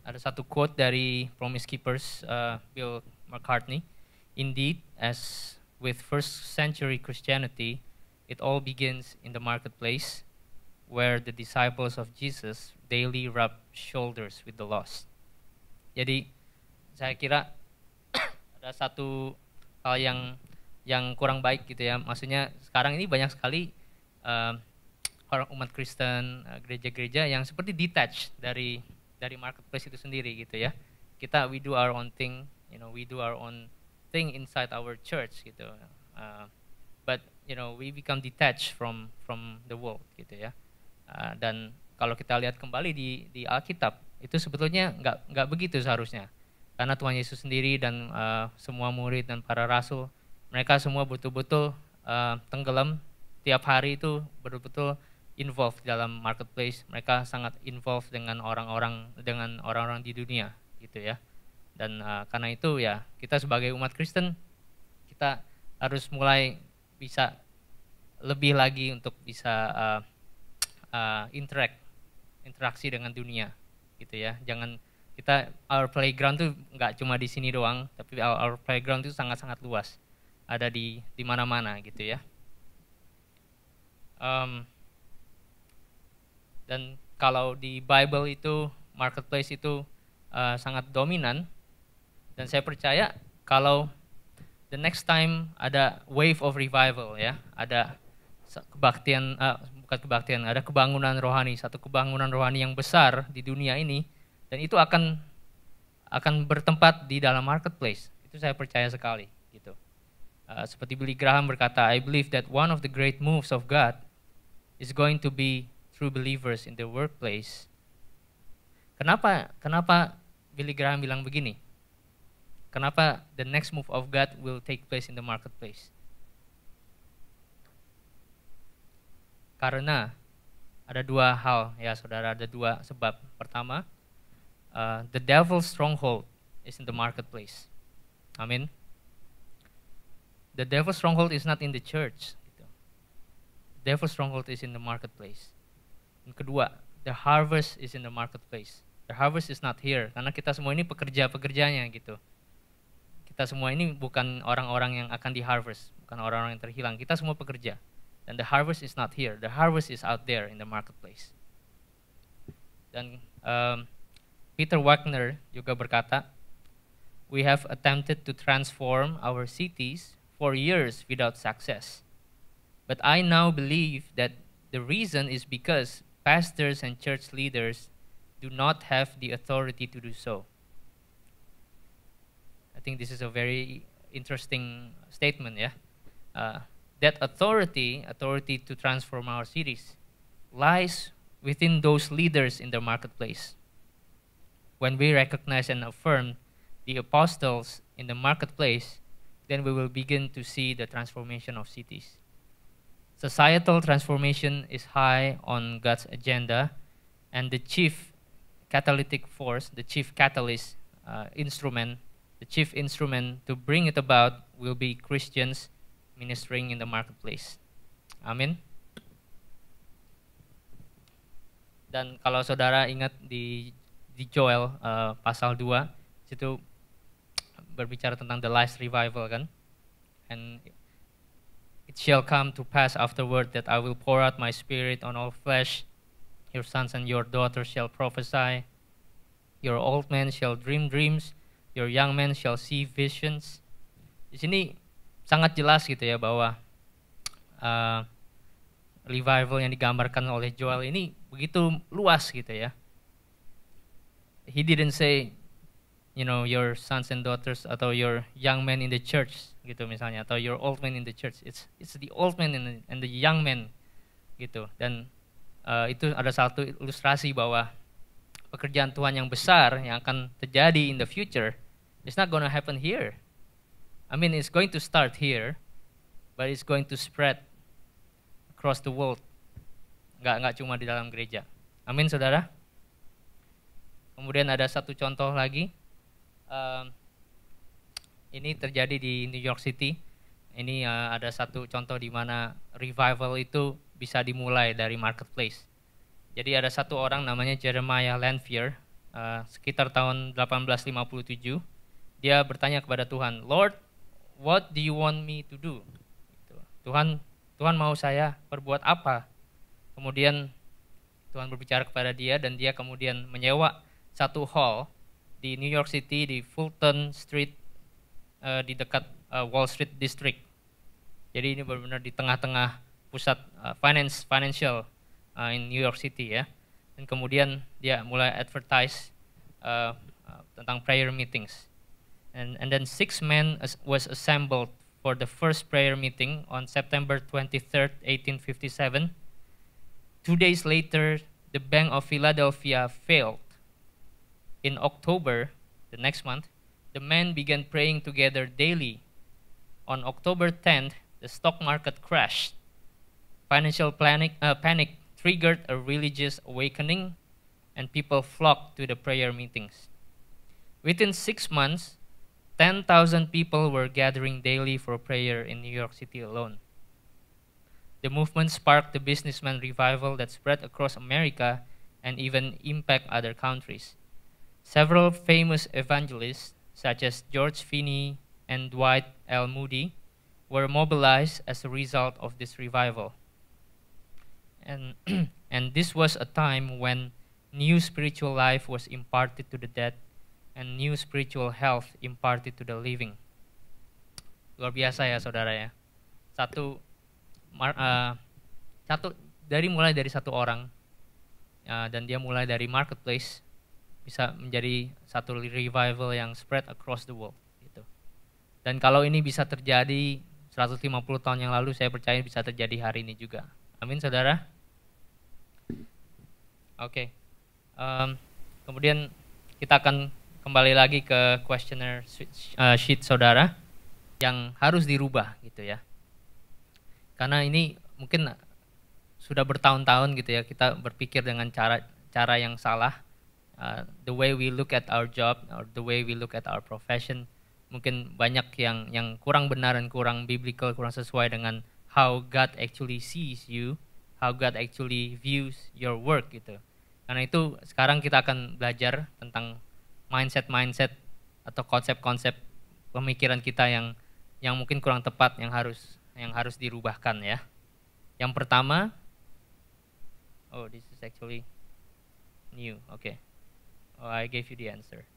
ada satu quote dari Promise Keepers, Bill McCartney. Indeed, as with first century Christianity, it all begins in the marketplace, where the disciples of Jesus daily rub shoulders with the lost. Jadi saya kira ada satu hal yang kurang baik gitu ya. Maksudnya sekarang ini banyak sekali orang umat Kristen, gereja-gereja yang seperti detached dari marketplace itu sendiri gitu ya. We do our own thing, we do our own thing inside our church gitu. But we become detached from the world gitu ya. Dan kalau kita lihat kembali di Alkitab, itu sebetulnya nggak begitu seharusnya. Karena Tuhan Yesus sendiri dan semua murid dan para rasul, mereka semua betul-betul tenggelam tiap hari itu betul-betul involved dalam marketplace. Mereka sangat involved dengan orang-orang di dunia gitu ya. Dan karena itu ya kita sebagai umat Kristen, kita harus mulai bisa lebih lagi untuk bisa interaksi dengan dunia gitu ya. Jangan our playground tuh nggak cuma di sini doang, tapi our playground itu sangat-sangat luas, ada di mana-mana gitu ya. Dan kalau di Bible itu marketplace itu sangat dominan, dan saya percaya kalau the next time ada wave of revival ya, ada kebaktian, bukan kebaktian, ada kebangunan rohani, satu kebangunan rohani yang besar di dunia ini, dan itu akan bertempat di dalam marketplace. Itu saya percaya sekali gitu. Seperti Billy Graham berkata, I believe that one of the great moves of God is going to be through believers in the workplace. Kenapa Billy Graham bilang begini? Kenapa the next move of God will take place in the marketplace? Karena ada dua hal ya saudara, ada dua sebab. Pertama, the devil's stronghold is in the marketplace. Amin. The devil's stronghold is not in the church. The devil's stronghold is in the marketplace. Yang kedua, the harvest is in the marketplace. The harvest is not here, karena kita semua ini pekerja-pekerjanya gitu. Kita semua ini bukan orang-orang yang akan di-harvest, bukan orang-orang yang terhilang. Kita semua pekerja. Dan the harvest is not here. The harvest is out there in the marketplace. Dan Peter Wagner juga berkata, we have attempted to transform our cities for years without success. But I now believe that the reason is because pastors and church leaders do not have the authority to do so. I think this is a very interesting statement, yeah. That authority to transform our cities lies within those leaders in the marketplace. When we recognize and affirm the apostles in the marketplace, then we will begin to see the transformation of cities. Societal transformation is high on God's agenda, and the chief catalytic force, the chief catalyst instrument, the chief instrument to bring it about will be Christians ministering in the marketplace. Amin. Dan kalau saudara ingat di Joel pasal 2, situ berbicara tentang the last revival kan. And it shall come to pass afterward that I will pour out my spirit on all flesh. Your sons and your daughters shall prophesy. Your old men shall dream dreams. Your young men shall see visions. Di sini sangat jelas gitu ya bahwa revival yang digambarkan oleh Joel ini begitu luas gitu ya. He didn't say, your sons and daughters atau your young men in the church gitu misalnya, atau your old men in the church. It's the old men and the young men gitu. Dan itu ada satu ilustrasi bahwa pekerjaan Tuhan yang besar yang akan terjadi in the future, it's not gonna happen here. I mean, it's going to start here, but it's going to spread across the world. Nggak cuma di dalam gereja. Amin, saudara. Kemudian ada satu contoh lagi. Ini terjadi di New York City. Ini ada satu contoh di mana revival itu bisa dimulai dari marketplace. Jadi ada satu orang namanya Jeremiah Lanphier. sekitar tahun 1857, dia bertanya kepada Tuhan, Lord, what do you want me to do? Gitu. Tuhan mau saya berbuat apa? Kemudian Tuhan berbicara kepada dia dan dia kemudian menyewa satu hall di New York City di Fulton Street di dekat Wall Street District. Jadi ini benar-benar di tengah-tengah pusat financial in New York City ya. Dan kemudian dia mulai advertise tentang prayer meetings. And then 6 men was assembled for the first prayer meeting on September 23rd, 1857. 2 days later, the Bank of Philadelphia failed. In October, the next month, the men began praying together daily. On October 10th, the stock market crashed. Financial panic triggered a religious awakening, and people flocked to the prayer meetings. Within 6 months, 10,000 people were gathering daily for prayer in New York City alone. The movement sparked the businessman revival that spread across America and even impact other countries. Several famous evangelists, such as George Finney and Dwight L. Moody, were mobilized as a result of this revival. And, and this was a time when new spiritual life was imparted to the dead and new spiritual health imparted to the living. Luar biasa ya saudara ya. Mulai dari satu orang dan dia mulai dari marketplace bisa menjadi satu revival yang spread across the world gitu. Dan kalau ini bisa terjadi 150 tahun yang lalu, saya percaya bisa terjadi hari ini juga. Amin saudara. Oke. Kemudian kita akan kembali lagi ke questionnaire sheet saudara yang harus dirubah gitu ya. Karena ini mungkin sudah bertahun-tahun gitu ya kita berpikir dengan cara yang salah. The way we look at our job or the way we look at our profession mungkin banyak yang kurang benar dan kurang biblical, kurang sesuai dengan how God actually sees you, how God actually views your work gitu. Karena itu sekarang kita akan belajar tentang mindset atau konsep-konsep pemikiran kita yang mungkin kurang tepat, yang harus dirubahkan ya. Yang pertama, this is actually new. Okay. I gave you the answer.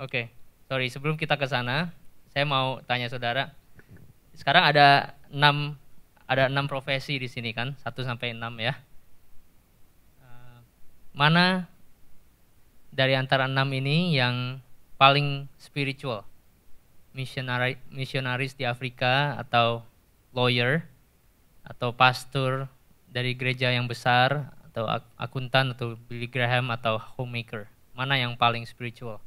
Okay. Sorry, sebelum kita ke sana, saya mau tanya saudara. Sekarang ada 6 profesi di sini kan, 1 sampai 6 ya. Mana dari antara 6 ini yang paling spiritual? Misionaris di Afrika, atau lawyer, atau pastor dari gereja yang besar, atau akuntan, atau Billy Graham, atau homemaker? Mana yang paling spiritual?